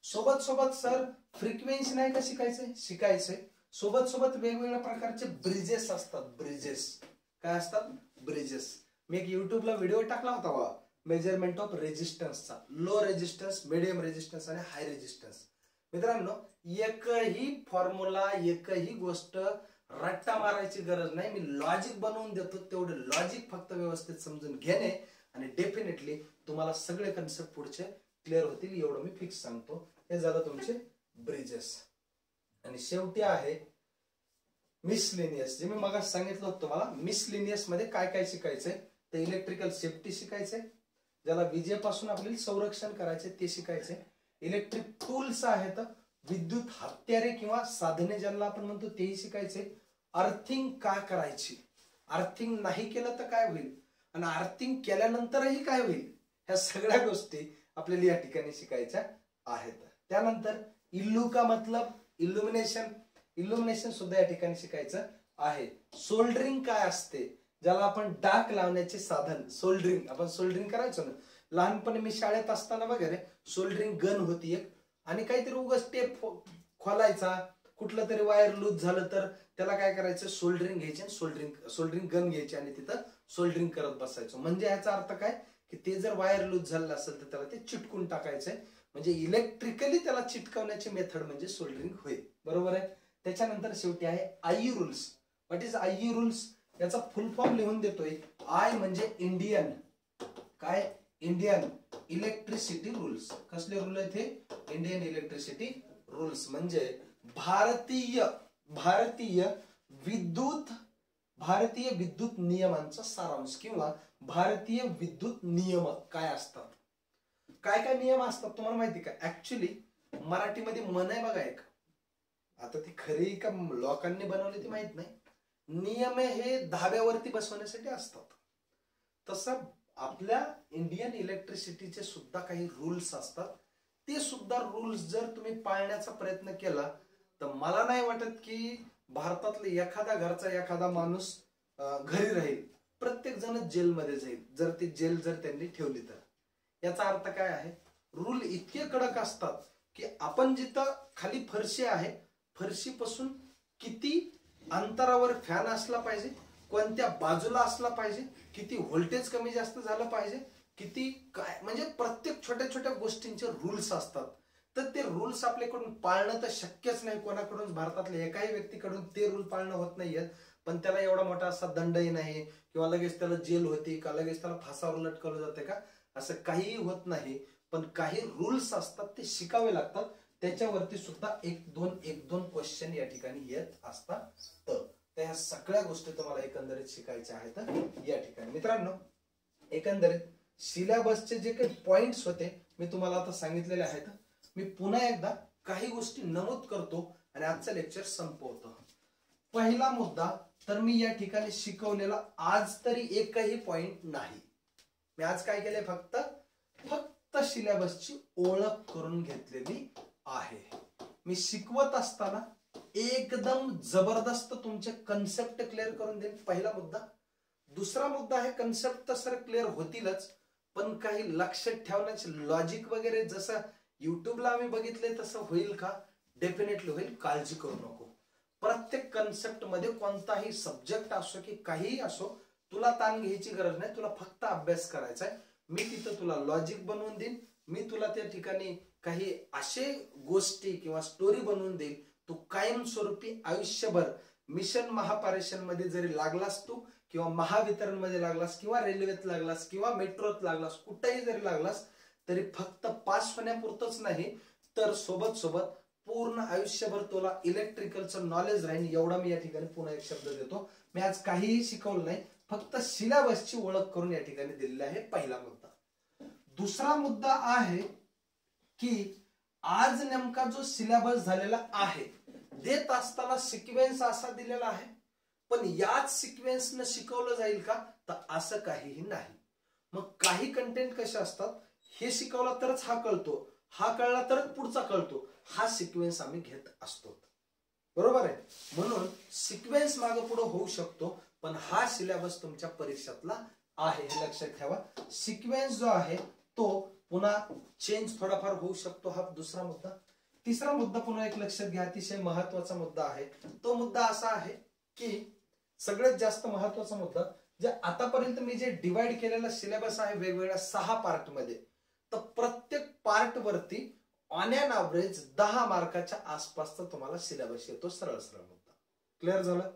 सोबत सोबत सर फ्रिक्वेन्सी नाही का शिकायचंय. सोबत सोबत वेगवेगळ्या प्रकारचे ब्रिजेस असतात. ब्रिजेस काय असतात? ब्रिजेस. मी एक युट्यूबला व्हिडिओ टाकला होता बघा, मेजरमेंट ऑफ रेजिस्टन्सचा. लो रेजिस्टन्स, मिडियम रेजिस्टन्स आणि हाय रेजिस्टन्स. मित्रांनो, एकही फॉर्म्युला, एकही गोष्ट रट्टा मारायची गरज नाही. मी लॉजिक बनवून देतो, तेवढं लॉजिक फक्त व्यवस्थित समजून घेणे आणि डेफिनेटली तुम्हाला सगळे कन्सेप्ट पुढचे क्लिअर होतील एवढं मी फिक्स सांगतो. हे झालं तुमचे ब्रिजेस. आणि शेवटी आहे मिसलिनियस. जे मी मग सांगितलं होतं तुम्हाला, मिसलिनियस मध्ये काय काय शिकायचंय. ते इलेक्ट्रिकल सेफ्टी शिकायचंय, ज्याला विजेपासून आपल्याला संरक्षण करायचे ते शिकायचंय. इलेक्ट्रिक टूल्स आहेत, विद्युत हत्यारे किंवा साधने ज्यांना आपण म्हणतो तेही शिकायचे. अर्थिंग का करायची, अर्थिंग नाही केलं तर काय होईल, आणि अर्थिंग केल्यानंतरही काय होईल, ह्या सगळ्या गोष्टी आपल्याला या ठिकाणी शिकायच्या आहेत. त्यानंतर इल्लू का मतलब इल्युमिनेशन, इल्युमिनेशन सुद्धा या ठिकाणी शिकायचं आहे. सोल्डरिंग काय असते, ज्याला आपण डाग लावण्याचे साधन सोल्डरिंग, आपण सोल्डरिंग करायचो ना लहानपणी. मी शाळेत असताना वगैरे सोल्डरिंग गन होती एक, आणि काहीतरी उगाच टेप खोलायचा, कुठलं तरी वायर लूज झालं तर त्याला काय करायचं, सोल्डरिंग घ्यायचे, सोल्डरिंग गन घ्यायची आणि तिथं सोल्डरिंग करत बसायचो. म्हणजे याचा अर्थ काय की ते जर वायर लूज झालेलं असेल तर त्याला ते चिटकून टाकायचंय. म्हणजे इलेक्ट्रिकली त्याला चिटकवण्याची मेथड म्हणजे सोल्डरिंग होईल. बरोबर आहे. त्याच्यानंतर शेवटी आहे I E rules. What is I E rules, याचा फुल फॉर्म लिहून देतोय. आय म्हणजे इंडियन, काय इंडियन इलेक्ट्रिसिटी रूल्स. कसले रूल आहेत हे, इंडियन इलेक्ट्रिसिटी रूल्स. म्हणजे भारतीय विद्युत नियमांचा सारांश किंवा भारतीय विद्युत नियम काय असतात. काय काय नियम असतात तुम्हाला माहिती का. ऍक्च्युली मराठीमध्ये मन आहे बघा एक, आता ती खरी का लोकांनी बनवली ती माहित नाही. नियम हे धाब्यावरती बसवण्यासाठी असतात. तसं आपल्या इंडियन इलेक्ट्रिसिटीचे सुद्धा काही रूल्स असतात. ते सुद्धा रूल्स जर तुम्ही पाळण्याचा प्रयत्न केला तर मला नाही वाटत की भारतातला एखादा घरचा एखादा माणूस घरी राहील. प्रत्येक जण जेलमध्ये जाईल जर ती जेल जर त्यांनी ठेवली तर. याचा अर्थ काय आहे, रूल इतके कडक असतात की आपण जिथं खाली फरशी आहे, फरशीपासून किती अंतरावर फॅन असला पाहिजे, कोणत्या बाजूला असला पाहिजे, किती व्होल्टेज कमी जास्त झालं पाहिजे, किती काय, म्हणजे प्रत्येक छोट्या छोट्या गोष्टींचे रूल्स असतात. तर ते रूल्स आपल्याकडून पाळणं तर शक्यच नाही. कोणाकडून भारतातल्या एकाही व्यक्तीकडून ते रूल पाळणं होत नाहीये. पण त्याला एवढा मोठा असा दंडही नाही किंवा लगेच त्याला जेल होती का, लगेच त्याला फासावर लटकवलं जाते का, असं काहीही होत नाही. पण काही रूल्स असतात ते शिकावे लागतात. त्याच्यावरती सुद्धा एक दोन क्वेश्चन या ठिकाणी येत असतात. तर ह्या सगळ्या गोष्टी तुम्हाला एकंदरीत शिकायच्या आहेत या ठिकाणी. मित्रांनो, एकंदरीत सिलेबसचे जे काही पॉइंट्स होते मी तुम्हाला आता सांगितलेले आहेत. मी पुन्हा एकदा काही गोष्टी नमूद करतो आणि आजचं लेक्चर संपवतो. पहिला मुद्दा तर मी या ठिकाणी शिकवलेला आज तरी एकही पॉइंट नाही. मी आज काय केलंय, फक्त सिलेबसची ओळख करून घेतलेली आहे. मी शिकवत असताना एकदम जबरदस्त तुमचे कन्सेप्ट क्लिअर करून देईन. पहिला मुद्दा. दुसरा मुद्दा आहे, कन्सेप्ट तर सर क्लिअर होतीलच, पण काही लक्षात ठेवण्याचे लॉजिक वगैरे जसं युट्यूबला आम्ही बघितले तसं होईल का, डेफिनेटली होईल. काळजी करू नको. प्रत्येक कन्सेप्ट मध्ये कोणताही सब्जेक्ट असो की काहीही असो, तुला ताण घ्यायची गरज नाही. तुला फक्त अभ्यास करायचा आहे. मी तिथं तुला लॉजिक बनवून देईन. मी तुला त्या ठिकाणी काही असे गोष्टी किंवा स्टोरी बनवून देईल, तू कायमस्वरूपी आयुष्यभर मिशन महापारेषण मध्ये जरी लागलास तू, किंवा महावितरण मध्ये लागलास, किंवा रेल्वेत लागलास, किंवा मेट्रोत लागलास, कुठेही जरी लागलास तरी फक्त पास होण्यापुरतच नाही तर सोबत सोबत पूर्ण आयुष्यभर तुला इलेक्ट्रिकलचं नॉलेज राहील. एवढा मी या ठिकाणी पुन्हा एक शब्द देतो. मी आज काहीही शिकवलं नाही, फक्त सिलेबसची ओळख करून या ठिकाणी दिलेली आहे. पहिला मुद्दा. दुसरा मुद्दा आहे की आज नेमका जो सिलेबस झालेला आहे, देत असताना सिक्वेन्स असा दिलेला आहे, पण याच सिक्वेन्सनं शिकवलं जाईल का, तर असं काहीही नाही. मग काही कंटेंट कसे असतात, हे शिकवला तरच हा कळतो, हा कळला तरच पुढचा कळतो, हा सिक्वेन्स आम्ही घेत असतो, बरोबर आहे. म्हणून सिक्वेन्स मागे पुढे होऊ शकतो, पण हा सिलेबस तुमच्या परीक्षेतला आहे हे लक्षात ठेवा. सिक्वेन्स जो आहे तो पुन्हा चेंज थोडाफार होऊ शकतो, हा दुसरा मुद्दा. तिसरा मुद्दा पुन्हा एक लक्षात घ्या, अतिशय महत्वाचा मुद्दा आहे. तो मुद्दा असा आहे की सगळ्यात जास्त महत्वाचा मुद्दा, जे आतापर्यंत मी जे डिवाइड केलेला सिलेबस आहे वेगवेगळ्या 6 पार्ट मध्ये, तर प्रत्येक पार्ट वरती ऑन एन ॲव्हरेज 10 मार्काच्या आसपासचा तुम्हाला सिलेबस येतो. सरळ सरळ मुद्दा क्लिअर झालं.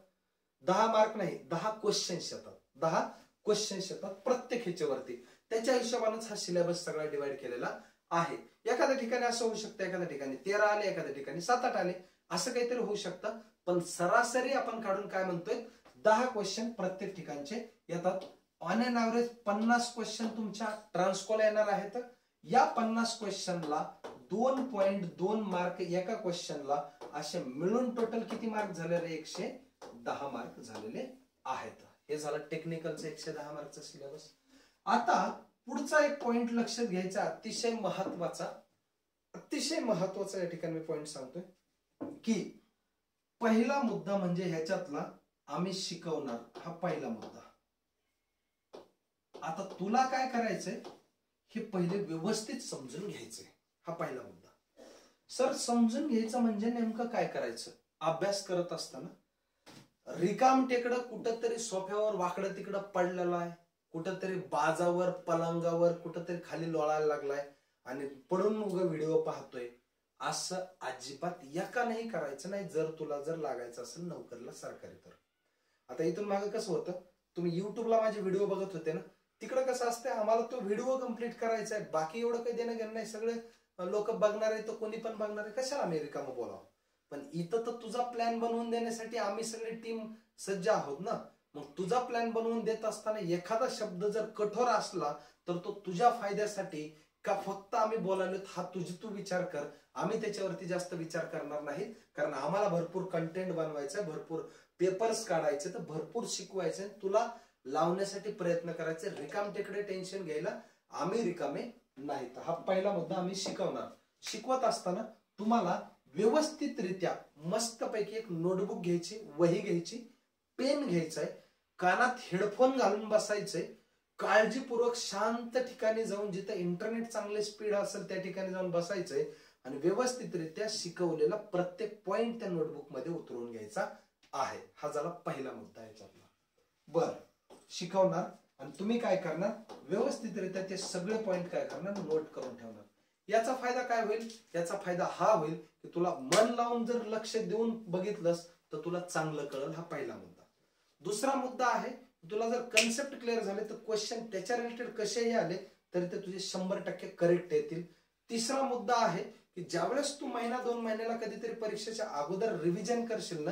10 मार्क नाही, 10 क्वेश्चन्स येतात, 10 क्वेश्चन्स येतात प्रत्येक ह्याच्यावरती. त्याच्या हिशोबानेच हा सिलेबस सगळा डिवाइड केलेला आहे. एखाद्या ठिकाणी असं होऊ शकतं, एखाद्या ठिकाणी 13 आले, एखाद्या ठिकाणी 7-8 आले, असं काहीतरी होऊ शकतं. पण सरासरी आपण काढून काय म्हणतोय, 10 क्वेश्चन प्रत्येक ठिकाणचे येतात. ऑन एन ॲव्हरेज 50 क्वेश्चन तुमच्या ट्रान्सकोला येणार आहेत. या 50 क्वेश्चनला 2.2 मार्क एका क्वेश्चनला, असे मिळून टोटल किती मार्क झालेले, 110 मार्क झालेले आहेत. हे झालं टेक्निकलचं 110 मार्कचा सिलेबस. आता पुढचा एक पॉइंट लक्षात घ्यायचा, अतिशय महत्वाचा या ठिकाणी मी पॉइंट सांगतोय की पहिला मुद्दा म्हणजे ह्याच्यातला आम्ही शिकवणार, हा पहिला मुद्दा. आता तुला काय करायचंय हे पहिले व्यवस्थित समजून घ्यायचंय, हा पहिला मुद्दा. सर समजून घ्यायचं म्हणजे नेमकं काय करायचं, अभ्यास करत असताना रिकाम टेकडं कुठंतरी सोफ्यावर वाकडं तिकडं पडलेलं आहे, कुठंतरी बाजावर पलंगावर कुठंतरी खाली लोळायला लागलाय आणि पडून उगा व्हिडिओ पाहतोय, असं अजिबात एका नाही करायचं नाही. जर लागायचं असेल नोकरीला सरकारी तर. आता इथून मागे कसं होतं, तुम्ही युट्यूबला माझे व्हिडिओ बघत होते ना, तिकडे कसं असतं, आम्हाला तो व्हिडिओ कम्प्लीट करायचा आहे, बाकी एवढं काही देणं घेणं नाही, सगळे लोक बघणार आहे तर कोणी पण बघणार आहे, कशाला आम्ही रिकामं बोलावं. पण इथं तर तुझा प्लॅन बनवून देण्यासाठी आम्ही सगळे टीम सज्ज आहोत ना. मग तुझा प्लॅन बनवून देत असताना एखादा शब्द जर कठोर असला तर तो तुझ्या फायद्यासाठी का फक्त आम्ही बोलायलो, हा तू विचार कर. आम्ही त्याच्यावरती जास्त विचार करणार नाही, कारण आम्हाला भरपूर कंटेंट बनवायचं, भरपूर पेपर्स काढायचे, तर भरपूर शिकवायचे, तुला लावण्यासाठी प्रयत्न करायचे. रिकाम टेकडे टेन्शन घ्यायला आम्ही रिकामे नाही. तर हा पहिला मुद्दा आम्ही शिकवणार. शिकवत असताना तुम्हाला व्यवस्थितरित्या मस्तपैकी एक नोटबुक घ्यायची, वही घ्यायची, पेन घ्यायचाय, कानात हेडफोन घालून बसायचंय, काळजीपूर्वक शांत ठिकाणी जाऊन, जिथे इंटरनेट चांगले स्पीड असेल त्या ठिकाणी जाऊन बसायचंय आणि व्यवस्थितरित्या शिकवलेला प्रत्येक पॉइंट त्या नोटबुक मध्ये उतरवून घ्यायचा आहे. हा झाला पहिला मुद्दा याच्यातला. बर, शिकवणार आणि तुम्ही काय करणार, व्यवस्थितरित्या ते सगळे पॉइंट काय करणार, नोट करून ठेवणार. याचा फायदा काय होईल, याचा फायदा हा होईल की तुला मन लावून जर लक्ष देऊन बघितलंस तर तुला चांगलं कळेल. हा पहिला मुद्दा. दुसरा मुद्दा आहे, तुला जर कन्सेप्ट क्लिअर झाले तर क्वेश्चन त्याच्या रिलेटेड कसेही आले तरी ते तुझे 100% करेक्ट येतील. तिसरा मुद्दा आहे की ज्यावेळेस तू महिना 2 महिन्याला कधीतरी परीक्षेच्या अगोदर रिव्हिजन करशील ना,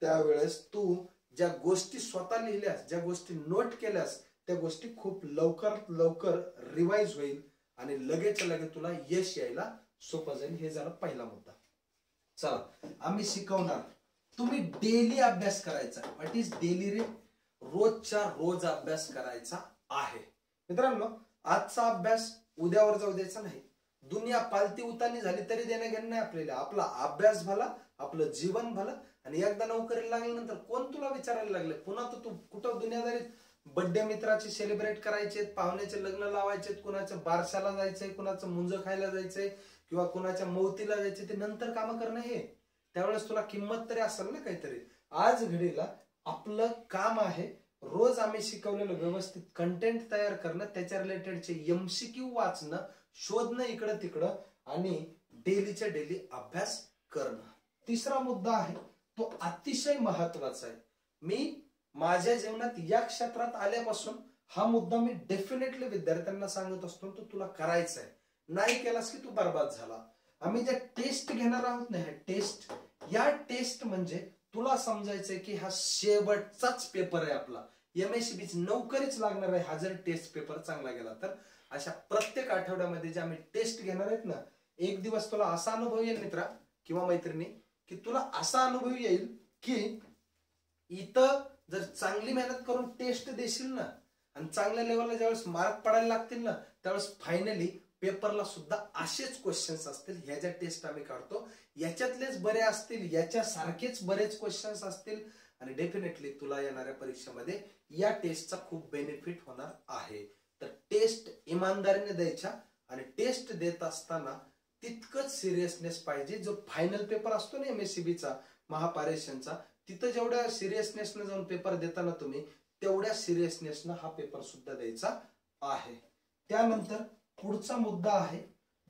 त्यावेळेस तू ज्या गोष्टी स्वतः लिहिल्यास, ज्या गोष्टी नोट केल्यास, त्या गोष्टी खूप लवकर रिवाइज होईल आणि लगेच तुला यश यायला सोपं जाईल. हे झालं पहिला मुद्दा. चला, आम्ही शिकवणार, तुम्ही डेली अभ्यास करायचा. व्हॉट इज डेली रे, रोजच्या रोज अभ्यास करायचा आहे. मित्रांनो, आजचा अभ्यास उद्यावर जाऊ द्यायचा नाही. दुनिया पालती उतानी झाली तरी देणं घेणं नाही आपल्याला. आपला अभ्यास भला, आपलं जीवन भलं. आणि एकदा नोकरीला लागल्यानंतर कोण तुला विचारायला लागले, पुन्हा तर तू कुठं दुनियादारीत बर्थडे मित्राचे सेलिब्रेट करायचे, पाहुण्याचे लग्न लावायचे, कुणाच्या बारशाला जायचंय, कुणाचं मुंज खायला जायचंय किंवा कुणाच्या मौतीला जायचे, ते नंतर काम करणं. हे त्यावेळेस तुला किंमत तरी असेल ना काहीतरी. आज घडीला आपलं काम आहे रोज आम्ही शिकवलेलं व्यवस्थित कंटेंट तयार करणं, त्याच्या रिलेटेडचे MCQ वाचणं, शोधणं इकडं तिकडं आणि डेलीच्या डेली अभ्यास करणं. तिसरा मुद्दा आहे तो अतिशय महत्वाचा आहे. मी माझ्या जीवनात या क्षेत्रात आल्यापासून हा मुद्दा मी डेफिनेटली विद्यार्थ्यांना सांगत असतो, तो तुला करायचा आहे. नाही केलास की तू बर्बाद झाला. आम्ही ज्या टेस्ट घेणार आहोत ना, टेस्ट, या टेस्ट म्हणजे तुला समजायचंय की हा शेवटचाच पेपर आहे आपला. MSCB नोकरीच लागणार आहे हा जर टेस्ट पेपर चांगला गेला तर. अशा प्रत्येक आठवड्यामध्ये जे आम्ही टेस्ट घेणार आहेत ना, एक दिवस तुला असा अनुभव येईल मित्रा किंवा मैत्रिणी, की तुला असा अनुभव येईल की इथं जर चांगली मेहनत करून टेस्ट देशील ना आणि चांगल्या लेवलला ज्यावेळेस मार्क पडायला लागतील ना, त्यावेळेस फायनली पेपरला सुद्धा असेच क्वेश्चन्स असतील. ह्या ज्या टेस्ट आम्ही काढतो याच्यातलेच बरे असतील, याच्यासारखेच बरेच क्वेश्चन्स असतील आणि डेफिनेटली तुला येणाऱ्या परीक्षेमध्ये या टेस्टचा खूप बेनिफिट होणार आहे. तर टेस्ट इमानदारीने द्यायच्या आणि टेस्ट देत असताना तितकंच सिरियसनेस पाहिजे. जो फायनल पेपर असतो ना MSCBचा, महापारेषणचा, तिथं जेवढ्या सिरियसनेसनं जाऊन पेपर देताना तुम्ही तेवढ्या सिरियसनेसनं हा पेपर सुद्धा द्यायचा आहे. त्यानंतर पुढचा मुद्दा आहे,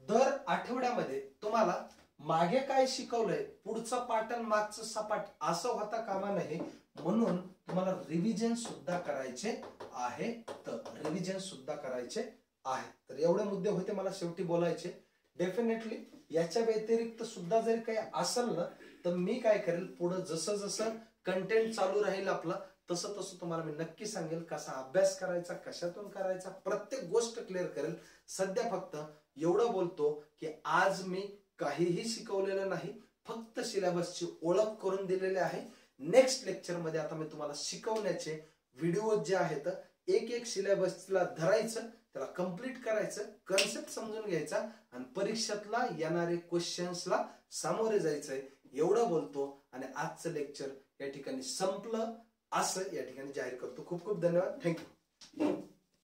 दर आठवड्यामध्ये तुम्हाला मागे काय शिकवलंय पुढचा पाठ आणि मागचं सपाट असं होता कामा नये, म्हणून तुम्हाला रिव्हिजन सुद्धा करायचे आहे. तर रिव्हिजन सुद्धा करायचे आहे. तर एवढे मुद्दे होते मला शेवटी बोलायचे. डेफिनेटली याच्या व्यतिरिक्त सुद्धा जरी काही असेल ना तर मी काय करेल, पुढे जसं जसं कंटेंट चालू राहील आपला तसं तसं तुम्हाला मी नक्की सांगेल कसा अभ्यास करायचा, कशातून करायचा, प्रत्येक गोष्ट क्लिअर करेल. सध्या फक्त एवढं बोलतो की आज मी काहीही शिकवलेलं नाही, फक्त सिलेबसची ओळख करून दिलेली आहे. नेक्स्ट लेक्चर मध्ये आता मी तुम्हाला शिकवण्याचे व्हिडिओ जे आहेत, एक एक सिलेबसला धरायचं, त्याला कंप्लीट करायचं, कन्सेप्ट समजून घ्यायचा आणि परीक्षेतला येणारे क्वेश्चन्सला सामोरे जायचंय. एवढं बोलतो आणि आजचं लेक्चर या ठिकाणी संपलं असं या ठिकाणी जाहीर करतो. खूप खूप धन्यवाद. थँक्यू.